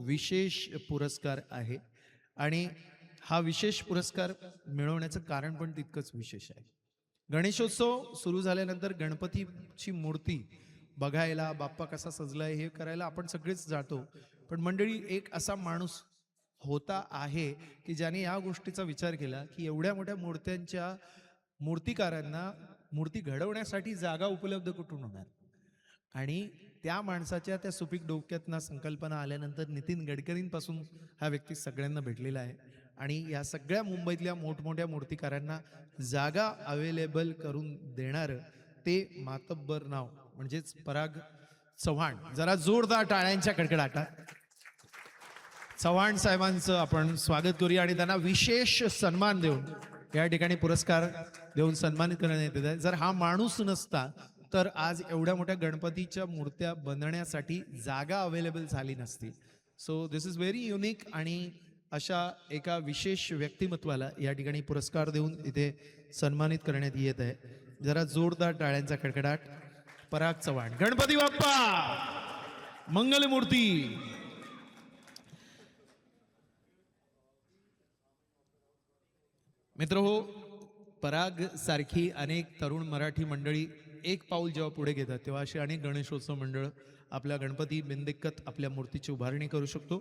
विशेष पुरस्कार आहे आणि हा विशेष पुरस्कार मिळवण्याचं कारण पण तितकंच विशेष आहे. गणेशोत्सव सुरू झाल्यानंतर गणपतीची मूर्ती बघायला, बाप्पा कसा सजलाय हे करायला आपण सगळेच जातो. पण मंडळी, एक असा माणूस होता आहे की ज्याने या गोष्टीचा विचार केला की एवढ्या मोठ्या मूर्त्यांच्या मूर्तिकारांना मूर्ती घडवण्यासाठी जागा उपलब्ध कुठून होणार. आणि त्या माणसाच्या त्या सुपीक डोक्यातनं संकल्पना आल्यानंतर नितीन गडकरींपासून हा व्यक्ती सगळ्यांना भेटलेला आहे आणि या सगळ्या मुंबईतल्या मोठमोठ्या मूर्तिकारांना जागा अवेलेबल करून देणारं ते मातब्बर नाव म्हणजेच पराग चव्हाण. जरा जोरदार टाळ्यांच्या कडकडाटात चव्हाण साहेबांचं आपण स्वागत करूया आणि त्यांना विशेष सन्मान देऊन या ठिकाणी पुरस्कार देऊन सन्मानित करण्यात येत आहे. जर हा माणूस नसता तर आज एवढ्या मोठ्या गणपतीच्या मूर्त्या बनवण्यासाठी जागा अवेलेबल झाली नसती. So this is very unique आणि अशा एका विशेष व्यक्तिमत्वाला या ठिकाणी पुरस्कार देऊन इथे सन्मानित करण्यात येत आहे. जरा जोरदार टाळ्यांचा कडकडाट. पराग चव्हाण. गणपती बाप्पा मंगलमूर्ती. मित्र हो, पराग सारखी अनेक तरुण मराठी मंडळी एक पाऊल जेव्हा पुढे घेतात तेव्हा अशी अनेक गणेशोत्सव मंडळ आपल्या गणपती बिंदिक्कत आपल्या मूर्तीची उभारणी करू शकतो.